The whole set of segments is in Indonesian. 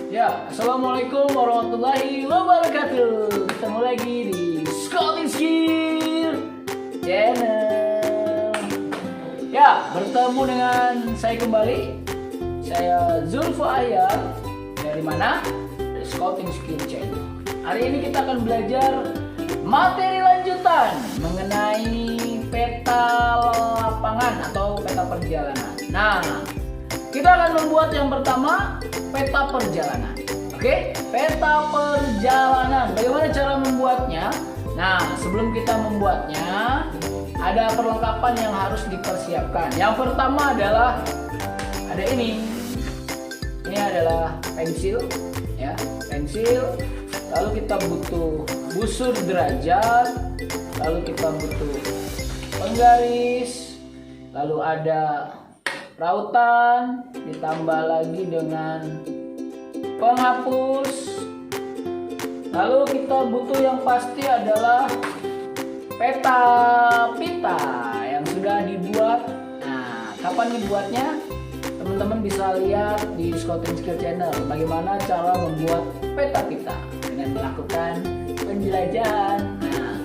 Ya, assalamualaikum warahmatullahi wabarakatuh. Ketemu lagi di Scouting Skill Channel. Ya, bertemu dengan saya kembali. Saya Zulfa Ayar. Dari mana? Dari Scouting Skill Channel. Hari ini kita akan belajar materi lanjutan mengenai peta lapangan atau peta perjalanan. Nah, kita akan membuat yang pertama peta perjalanan. Oke, peta perjalanan. Bagaimana cara membuatnya? Nah, sebelum kita membuatnya, ada perlengkapan yang harus dipersiapkan. Yang pertama adalah ada ini. Ini adalah pensil, ya, pensil. Lalu kita butuh busur derajat. Lalu kita butuh penggaris. Lalu ada rautan, ditambah lagi dengan penghapus. Lalu kita butuh yang pasti adalah peta pita yang sudah dibuat. Nah, kapan dibuatnya? Teman-teman bisa lihat di Scouting Skill Channel bagaimana cara membuat peta pita dengan melakukan penjelajahan. Nah,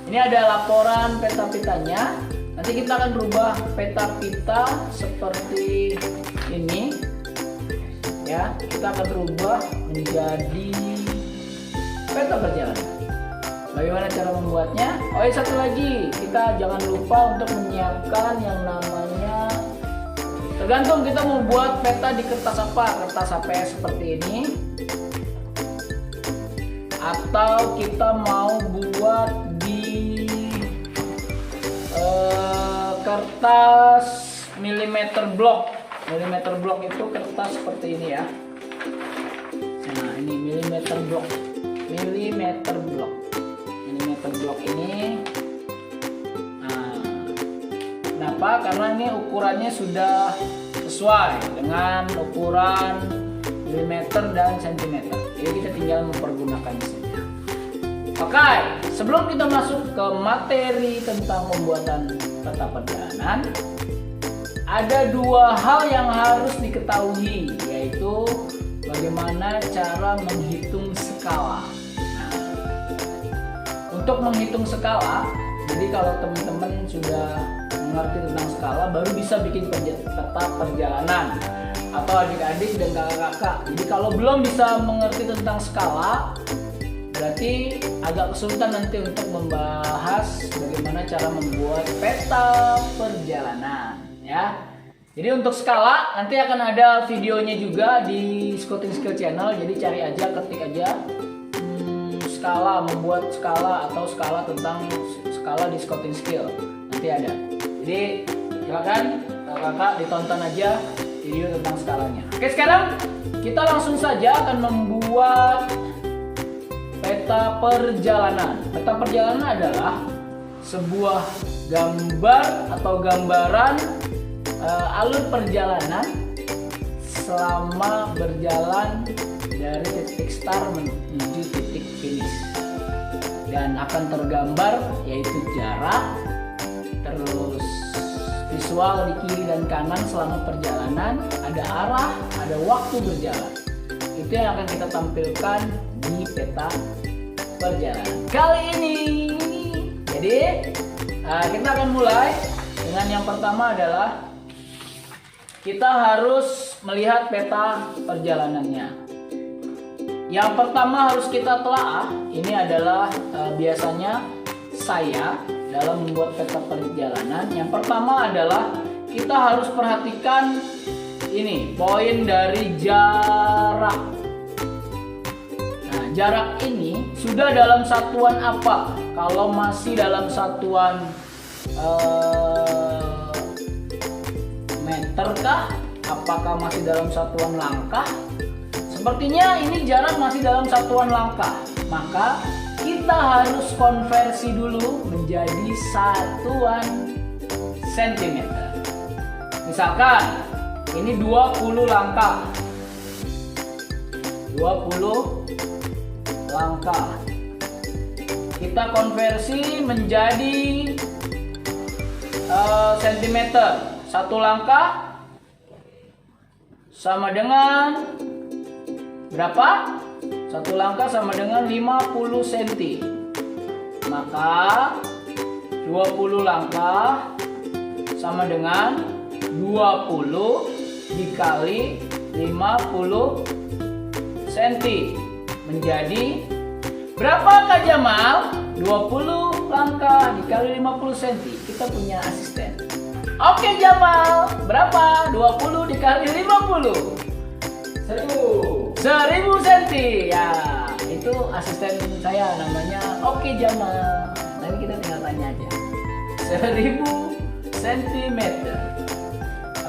ini ada laporan peta pitanya. Nanti kita akan berubah peta pita seperti ini, ya. Kita akan berubah menjadi peta perjalanan. Bagaimana cara membuatnya? Oh, ya, satu lagi, kita jangan lupa untuk menyiapkan yang namanya, tergantung kita mau buat peta di kertas apa, kertas APS seperti ini, atau kita mau buat di kertas milimeter block. Milimeter block itu kertas seperti ini, ya. Nah, ini milimeter block. Milimeter block. Milimeter block ini. Nah, kenapa? Karena ini ukurannya sudah sesuai dengan ukuran milimeter dan sentimeter. Jadi kita tinggal mempergunakannya saja. Oke, sebelum kita masuk ke materi tentang pembuatan peta perjalanan, ada dua hal yang harus diketahui, yaitu bagaimana cara menghitung skala. Nah, untuk menghitung skala, jadi kalau teman-teman sudah mengerti tentang skala, baru bisa bikin peta perjalanan, atau adik-adik dan kakak-kakak. Jadi kalau belum bisa mengerti tentang skala, berarti agak kesulitan nanti untuk membahas bagaimana cara membuat peta perjalanan, ya. Jadi untuk skala nanti akan ada videonya juga di Scouting Skill Channel. Jadi cari aja, ketik aja skala, membuat skala atau skala tentang skala di Scouting Skill, nanti ada. Jadi silakan kakak ditonton aja video tentang skalanya. Oke, sekarang kita langsung saja akan membuat peta perjalanan. Peta perjalanan adalah sebuah gambar atau gambaran alur perjalanan selama berjalan dari titik start menuju titik finish. Dan akan tergambar yaitu jarak, terus visual di kiri dan kanan selama perjalanan, ada arah, ada waktu berjalan. Itu yang akan kita tampilkan di peta perjalanan kali ini. Jadi kita akan mulai dengan yang pertama adalah kita harus melihat peta perjalanannya. Yang pertama harus kita telaah, ini adalah biasanya saya dalam membuat peta perjalanan. Yang pertama adalah kita harus perhatikan ini poin dari jarak. Nah, jarak ini sudah dalam satuan apa? Kalau masih dalam satuan meter kah? Apakah masih dalam satuan langkah? Sepertinya ini jarak masih dalam satuan langkah. Maka kita harus konversi dulu menjadi satuan sentimeter. Misalkan ini 20 langkah. 20 langkah. Kita konversi menjadi sentimeter. Satu langkah sama dengan berapa? Satu langkah sama dengan 50 cm. Maka 20 langkah sama dengan 20 dikali 50 cm. Menjadi berapa Kak Jamal? 20 langkah dikali 50 cm. Kita punya asisten. Oke Jamal, berapa? 20 dikali 50. 1000 cm. Ya, itu asisten saya namanya Oke Jamal. Nanti kita tinggal tanya aja. 1000 cm.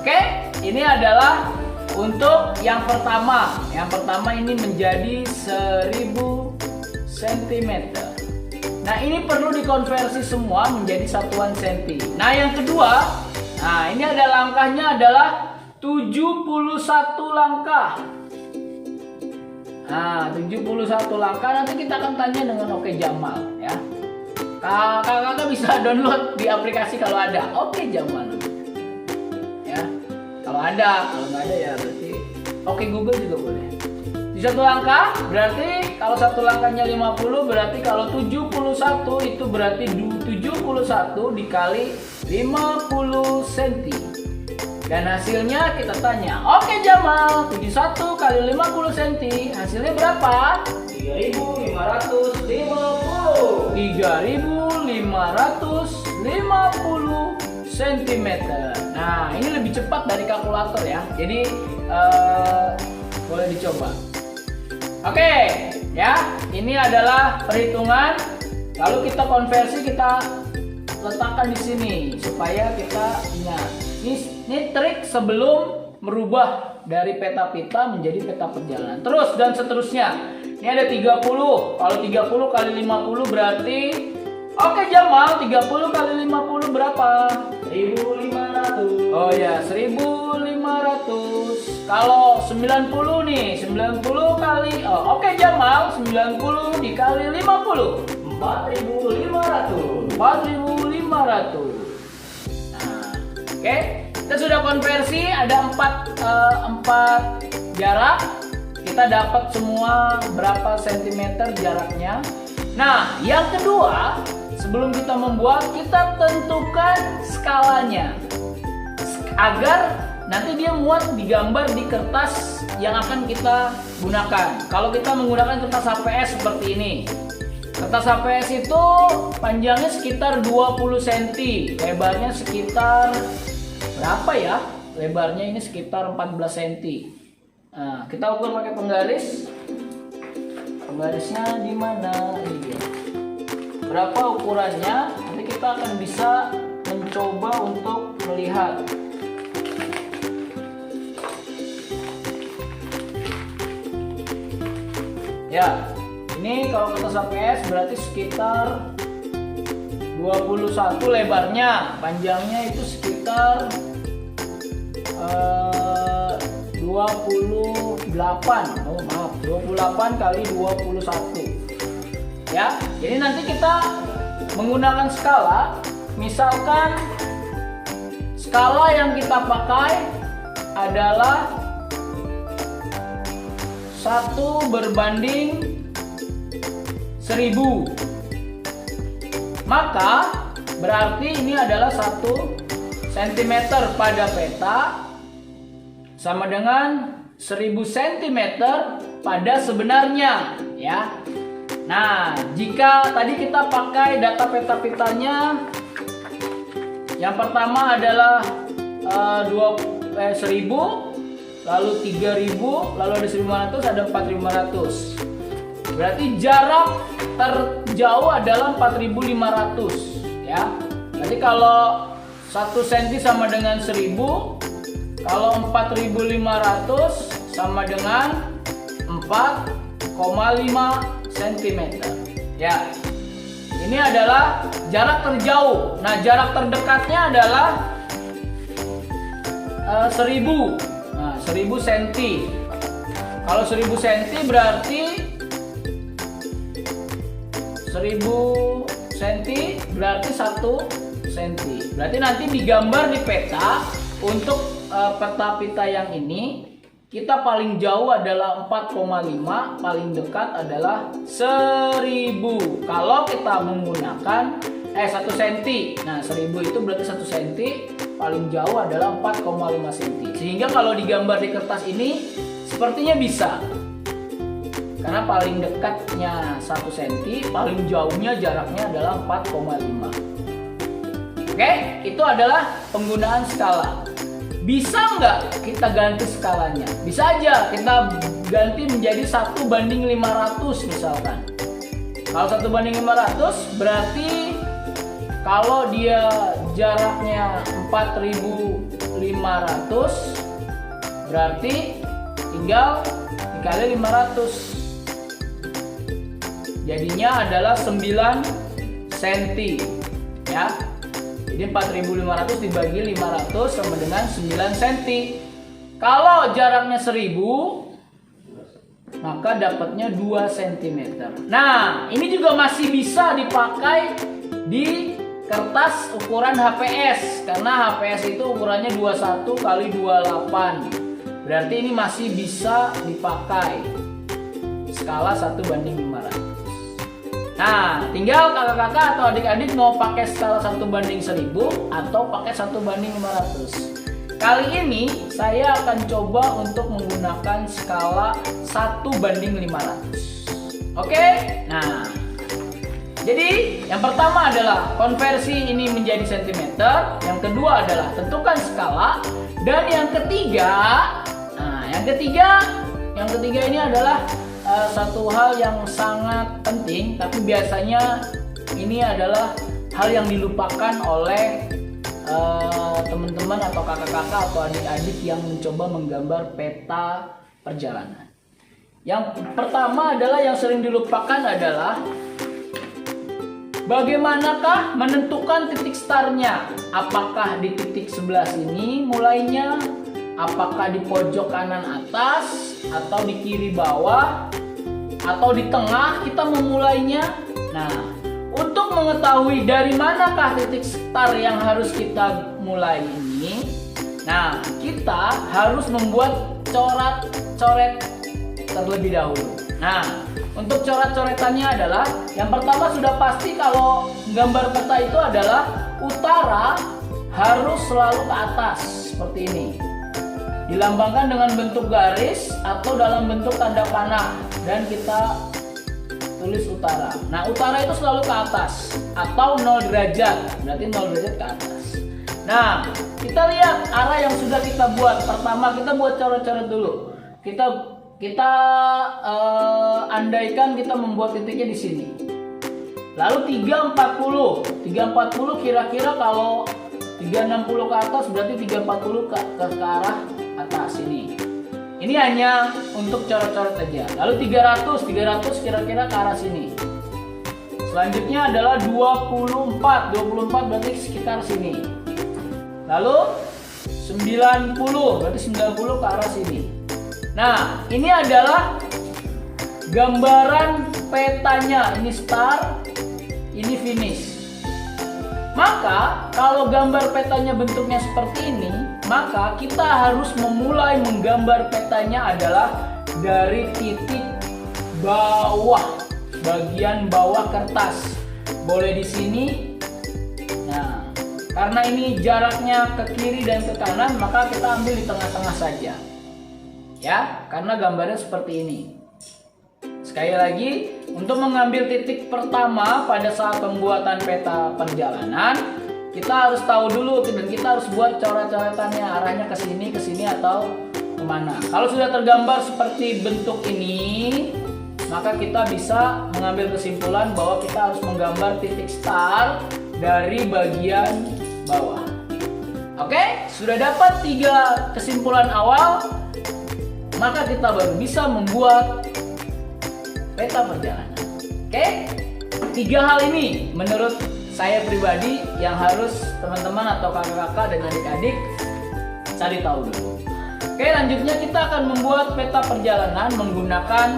Oke, ini adalah untuk yang pertama. Yang pertama ini menjadi 1000 cm. Nah, ini perlu dikonversi semua menjadi satuan cm. Nah, yang kedua, nah ini ada langkahnya adalah 71 langkah. Nah, 71 langkah nanti kita akan tanya dengan Oke Jamal ya. Kakak bisa download di aplikasi kalau ada Oke Jamal. Ya. Kalau nggak ada ya berarti Oke Google juga boleh. Di satu langkah berarti kalau satu langkahnya 50 berarti kalau 71 itu berarti 71 dikali 50 cm. Dan hasilnya kita tanya, Oke Jamal, 71 kali 50 cm, hasilnya berapa? 3550. 3550 cm. Nah, ini lebih cepat dari kalkulator ya. Jadi boleh dicoba. Oke, ya. Ini adalah perhitungan. Lalu kita konversi, kita letakkan di sini supaya kita ingat. Ini trik sebelum merubah dari peta pita menjadi peta perjalanan. Terus dan seterusnya. Ini ada 30. Kalau 30 kali 50 berarti Oke Jamal, 30 kali 50 berapa? 1500. Oh ya, 1500. Kalau 90 nih, 90 kali Oke Jamal, 90 dikali 50. 4500. 4500. Oke, kita sudah konversi, ada 4 jarak. Kita dapat semua berapa sentimeter jaraknya. Nah, yang kedua, sebelum kita membuat, kita tentukan skalanya agar nanti dia muat digambar di kertas yang akan kita gunakan. Kalau kita menggunakan kertas HPS seperti ini, kertas HPS itu panjangnya sekitar 20 cm, lebarnya sekitar berapa ya? Lebarnya ini sekitar 14 cm. Nah, kita ukur pakai penggaris. Penggarisnya di mana? Ini. Berapa ukurannya? Nanti kita akan bisa mencoba untuk melihat. Ya, ini kalau kertas HPS berarti sekitar 21 lebarnya, panjangnya itu sekitar 28 kali 21 ya. Jadi nanti kita menggunakan skala, misalkan skala yang kita pakai adalah 1/1000, maka berarti ini adalah 1 cm pada peta sama dengan 1000 cm pada sebenarnya ya. Nah, jika tadi kita pakai data peta pitanya, yang pertama adalah 1000, lalu 3000, lalu ada 1500, ada 4500. Berarti jarak terjauh adalah 4500 ya. Jadi kalau 1 cm sama dengan 1000, kalau 4500 sama dengan 4,5 cm ya. Ini adalah jarak terjauh. Nah, jarak terdekatnya adalah 1000. Nah, 1000 cm. Kalau 1000 cm berarti 1000 cm berarti 1 cm. Berarti nanti digambar di peta untuk peta pita yang ini kita paling jauh adalah 4,5, paling dekat adalah 1000. Kalau kita menggunakan 1 cm. Nah, 1000 itu berarti 1 cm, paling jauh adalah 4,5 cm. Sehingga kalau digambar di kertas ini sepertinya bisa. Karena paling dekatnya 1 cm, paling jauhnya jaraknya adalah 4,5. Oke, itu adalah penggunaan skala. Bisa nggak kita ganti skalanya? Bisa aja kita ganti menjadi 1:500 misalkan. Kalau 1:500 berarti kalau dia jaraknya 4.500 berarti tinggal dikali 500. Jadinya adalah 9 cm ya. Jadi 4.500 dibagi 500 sama dengan 9 cm. Kalau jaraknya 1000 maka dapatnya 2 cm. Nah, ini juga masih bisa dipakai di kertas ukuran HPS karena HPS itu ukurannya 21 x 28. Berarti ini masih bisa dipakai skala 1:500. Nah, tinggal kakak-kakak atau adik-adik mau pakai skala 1:1000 atau pakai 1:500. Kali ini saya akan coba untuk menggunakan skala 1:500. Oke? Nah, jadi yang pertama adalah konversi ini menjadi sentimeter, yang kedua adalah tentukan skala, dan yang ketiga ini adalah satu hal yang sangat penting, tapi biasanya ini adalah hal yang dilupakan oleh teman-teman atau kakak-kakak atau adik-adik yang mencoba menggambar peta perjalanan. Yang pertama adalah yang sering dilupakan adalah bagaimanakah menentukan titik startnya? Apakah di titik sebelah sini mulainya? Apakah di pojok kanan atas? Atau di kiri bawah? Atau di tengah kita memulainya? Nah, untuk mengetahui dari manakah titik start yang harus kita mulai ini, nah kita harus membuat coret-coret terlebih dahulu. Nah, untuk coret-coretannya adalah yang pertama sudah pasti kalau gambar peta itu adalah utara harus selalu ke atas seperti ini. Dilambangkan dengan bentuk garis atau dalam bentuk tanda panah dan kita tulis utara. Nah, utara itu selalu ke atas atau 0 derajat, berarti 0 derajat ke atas. Nah, kita lihat arah yang sudah kita buat. Pertama kita buat coret-coret dulu. Kita andaikan kita membuat titiknya di sini. Lalu 340 kira-kira kalau 360 ke atas berarti 340 ke arah atas ini. Ini hanya untuk coret-coret aja. Lalu 300 kira-kira ke arah sini. Selanjutnya adalah 24 berarti sekitar sini. Lalu 90 berarti 90 ke arah sini. Nah, ini adalah gambaran petanya. Ini start, ini finish. Maka kalau gambar petanya bentuknya seperti ini, maka kita harus memulai menggambar petanya adalah dari titik bawah, bagian bawah kertas. Boleh di sini. Nah, karena ini jaraknya ke kiri dan ke kanan, maka kita ambil di tengah-tengah saja. Ya, karena gambarnya seperti ini. Sekali lagi, untuk mengambil titik pertama pada saat pembuatan peta perjalanan, kita harus tahu dulu dan kita harus buat coret-coretannya, arahnya ke sini atau kemana. Kalau sudah tergambar seperti bentuk ini, maka kita bisa mengambil kesimpulan bahwa kita harus menggambar titik start dari bagian bawah. Oke, sudah dapat 3 kesimpulan awal, maka kita baru bisa membuat peta perjalanan. Oke, 3 hal ini menurut saya pribadi yang harus teman-teman atau kakak-kakak dan adik-adik cari tahu dulu. Oke, lanjutnya kita akan membuat peta perjalanan menggunakan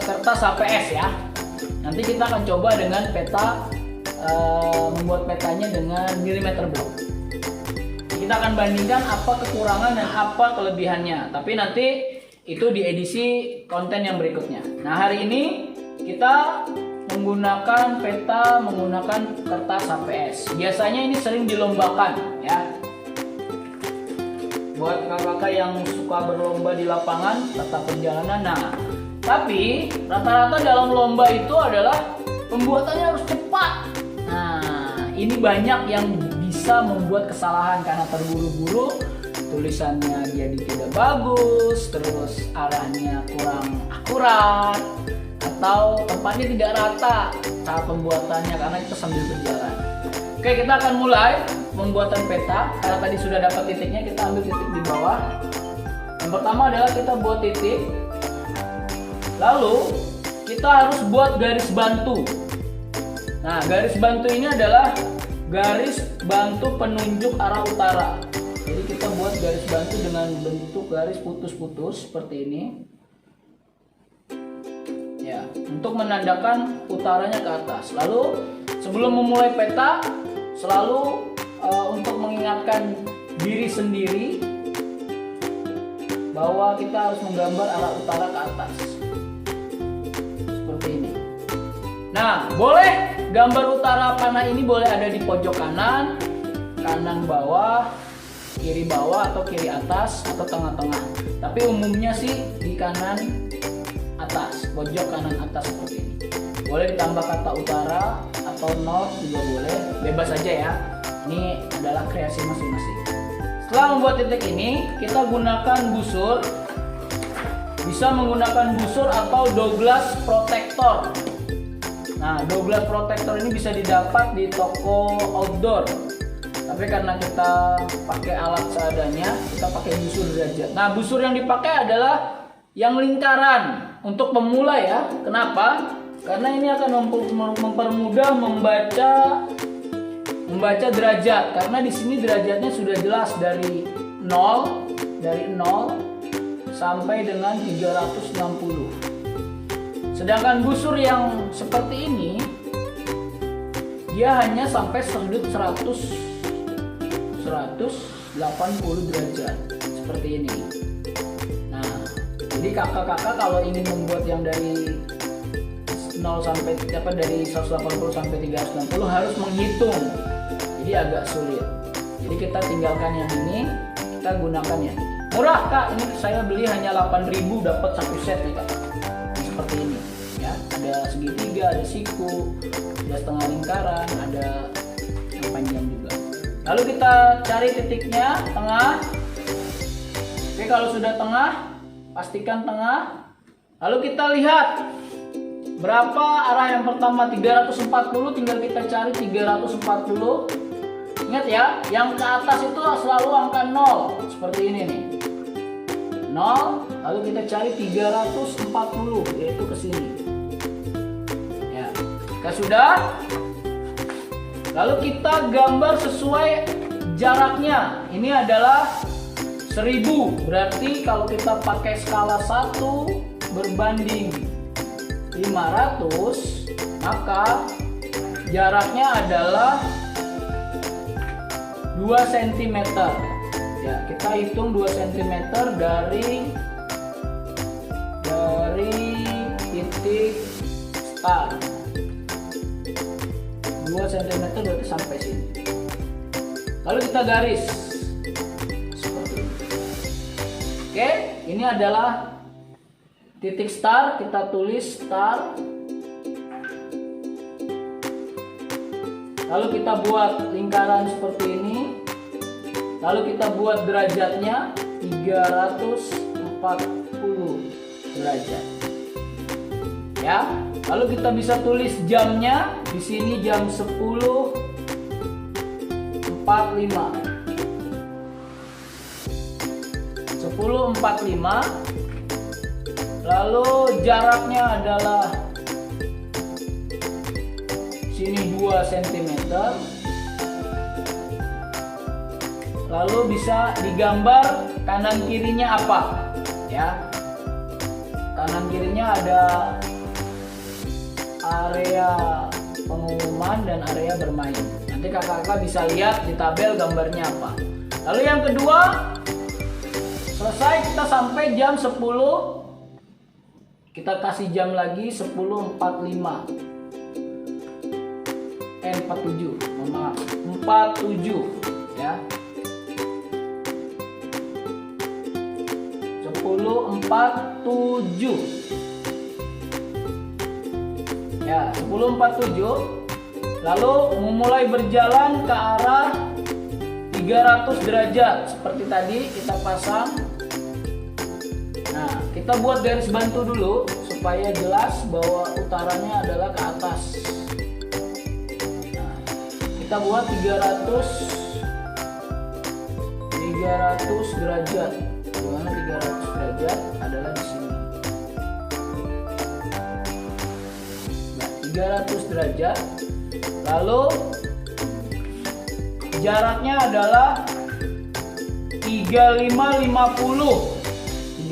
kertas HPS ya. Nanti kita akan coba dengan peta membuat petanya dengan milimeter block. kita akan bandingkan apa kekurangan dan apa kelebihannya. Tapi nanti itu di edisi konten yang berikutnya. Nah, hari ini kita menggunakan peta menggunakan kertas HPS. Biasanya ini sering dilombakan ya. Buat kakak-kakak yang suka berlomba di lapangan peta perjalanan. Nah, tapi rata-rata dalam lomba itu adalah pembuatannya harus cepat. Nah, ini banyak yang bisa membuat kesalahan karena terburu-buru, tulisannya jadi tidak bagus, terus arahnya kurang akurat, atau tempatnya tidak rata saat pembuatannya karena itu sambil berjalan. Oke, kita akan mulai pembuatan peta. Karena tadi sudah dapat titiknya, kita ambil titik di bawah. Yang pertama adalah kita buat titik. Lalu kita harus buat garis bantu. Nah, garis bantu ini adalah garis bantu penunjuk arah utara. Jadi kita buat garis bantu dengan bentuk garis putus-putus seperti ini. Ya, untuk menandakan utaranya ke atas. Lalu sebelum memulai peta, selalu untuk mengingatkan diri sendiri bahwa kita harus menggambar arah utara ke atas. Seperti ini. Nah, boleh gambar utara panah ini boleh ada di pojok kanan, kanan bawah, kiri bawah, atau kiri atas, atau tengah-tengah. Tapi umumnya sih di kanan atas, pojok kanan atas seperti ini. Boleh ditambah kata utara atau north juga boleh, bebas aja ya. Ini adalah kreasi masing-masing. Setelah membuat titik ini, kita gunakan busur. Bisa menggunakan busur atau Douglas Protector. Nah, Douglas Protector ini bisa didapat di toko outdoor. Tapi karena kita pakai alat seadanya, kita pakai busur derajat. Nah, busur yang dipakai adalah yang lingkaran untuk pemula ya. Kenapa? Karena ini akan mempermudah membaca derajat. Karena di sini derajatnya sudah jelas dari 0 sampai dengan 360. Sedangkan busur yang seperti ini dia hanya sampai sudut 180 derajat seperti ini. Nah, jadi kakak-kakak kalau ingin membuat yang dari 0 sampai dari 180 sampai 360 harus menghitung. Jadi agak sulit. Jadi kita tinggalkan yang ini, kita gunakan yang ini. Murah Kak, ini saya beli hanya 8.000 dapat satu set nih Kak. Seperti ini ya, ada segitiga, ada siku, ada setengah lingkaran, ada yang panjang juga. Lalu kita cari titiknya tengah. Oke, kalau sudah tengah, pastikan tengah. Lalu kita lihat berapa arah yang pertama, 340, tinggal kita cari 340. Ingat ya, yang ke atas itu selalu angka 0 seperti ini nih. 0, lalu kita cari 340, yaitu ke sini. Ya, jika sudah, lalu kita gambar sesuai jaraknya. Ini adalah 1000, berarti kalau kita pakai skala 1 berbanding 500, maka jaraknya adalah 2 cm. Ya, kita hitung 2 cm dari titik start. 2 cm berarti sampai sini. Lalu kita garis seperti ini. Oke, ini adalah titik start, kita tulis start. Lalu kita buat lingkaran seperti ini. Lalu kita buat derajatnya 340 derajat. Ya. Lalu kita bisa tulis jamnya di sini jam 10.45. 10.45. Lalu jaraknya adalah sini 2 cm. Lalu bisa digambar kanan kirinya apa? Ya. Kanan kirinya ada area pengumuman dan area bermain. Nanti kakak-kakak bisa lihat di tabel gambarnya apa. Lalu yang kedua, selesai kita sampai jam 10. Kita kasih jam lagi 10.45. 47, maaf, 47 ya. 10.47. Ya, 10.47. Lalu memulai berjalan ke arah 300 derajat seperti tadi kita pasang. Nah, kita buat garis bantu dulu supaya jelas bahwa utaranya adalah ke atas. Nah, kita buat 300 derajat. Dimana 300 derajat adalah di sini. Nah, 300 derajat. Lalu jaraknya adalah 3550.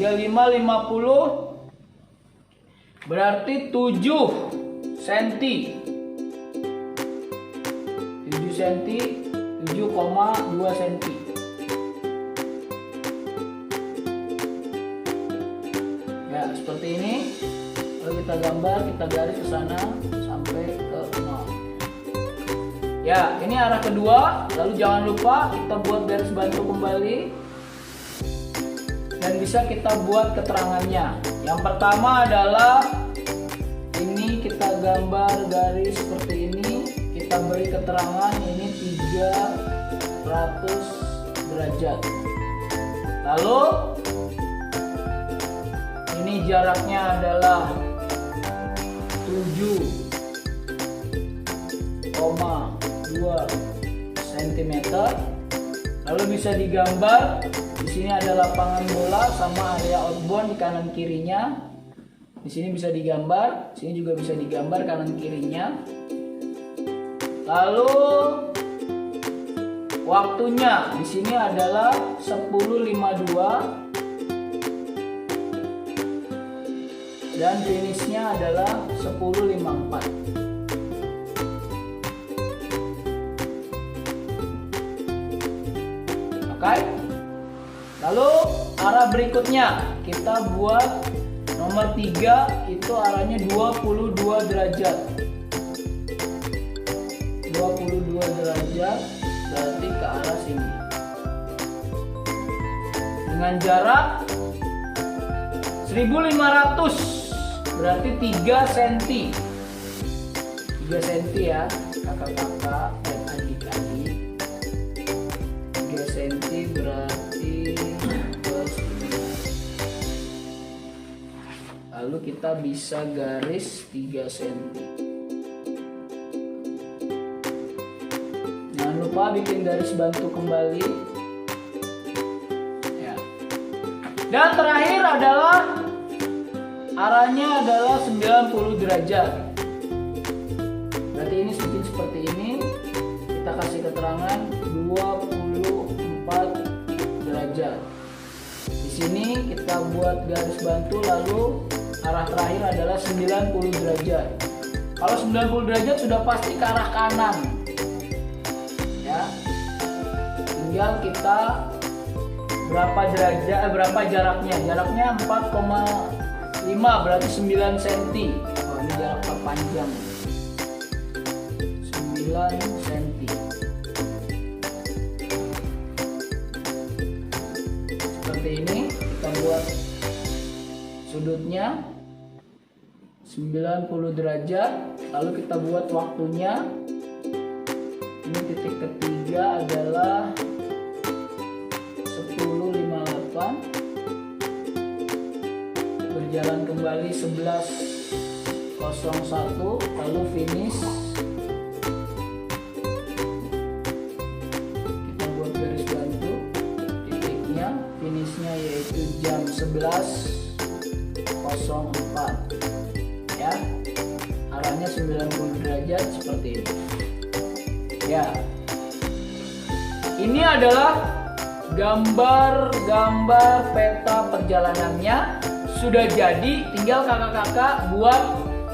3550 berarti 7 cm. 7 cm, 7,2 cm. Ya, seperti ini. Lalu kita gambar, kita garis ke sana sampai ke 0. Ya, ini arah kedua. Lalu jangan lupa kita buat garis bantu kembali. Dan bisa kita buat keterangannya. Yang pertama adalah ini kita gambar garis seperti ini. Kita beri keterangan ini 300 derajat. Lalu ini jaraknya adalah 7,2 cm. Lalu bisa digambar di sini ada lapangan bola sama area outbound di kanan kirinya. Di sini bisa digambar, sini juga bisa digambar kanan kirinya. Lalu waktunya di sini adalah 10.52 dan finishnya adalah 10.54. Oke. Lalu arah berikutnya kita buat nomor 3, itu arahnya 22 derajat. 22 derajat berarti ke arah sini. Dengan jarak 1500 berarti 3 cm. 3 cm ya, kakak-kakak dan adik-adik. 3 cm berarti ke sini. Lalu kita bisa garis 3 cm. Jangan lupa bikin garis bantu kembali. Ya. Dan terakhir adalah arahnya adalah 90 derajat. Berarti ini seperti ini. Kita kasih keterangan 24 derajat. Di sini kita buat garis bantu, lalu arah terakhir adalah 90 derajat. Kalau 90 derajat sudah pasti ke arah kanan. Ya. Tinggal kita berapa derajat, berapa jaraknya? Jaraknya 4,5 berarti 9 cm. Oh, ini jarak terpanjang. 9 cm. Seperti ini kita buat sudutnya 90 derajat. Lalu kita buat waktunya. Ini titik ketiga adalah 10.58. Berjalan kembali 11.01. Lalu finish. Kita buat garis bantu titiknya. Finishnya yaitu jam 11.04. Ya, arahnya 90 derajat seperti ini. Ya, ini adalah gambar-gambar peta perjalanannya sudah jadi. Tinggal kakak-kakak buat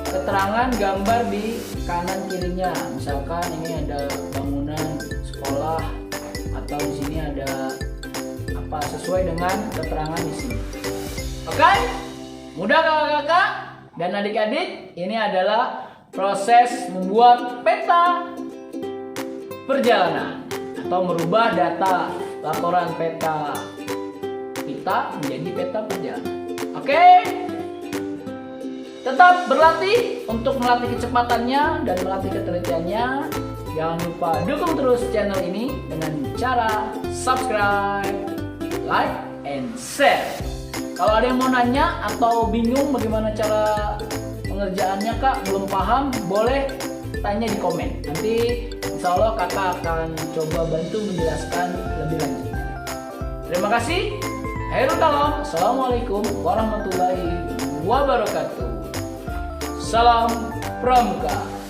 keterangan gambar di kanan kirinya. Misalkan ini ada bangunan sekolah atau di sini ada apa sesuai dengan keterangan di sini. Oke? Mudah kakak-kakak dan adik-adik, ini adalah proses membuat peta perjalanan atau merubah data laporan peta kita menjadi peta perjalanan. Oke? Tetap berlatih untuk melatih kecepatannya dan melatih ketelitiannya. Jangan lupa dukung terus channel ini dengan cara subscribe, like, and share. Kalau ada yang mau nanya atau bingung bagaimana cara pengerjaannya kak, belum paham, boleh tanya di komen. Nanti insya Allah kakak akan coba bantu menjelaskan lebih lanjut. Terima kasih. Khairul kalam. Assalamualaikum warahmatullahi wabarakatuh. Salam Pramuka.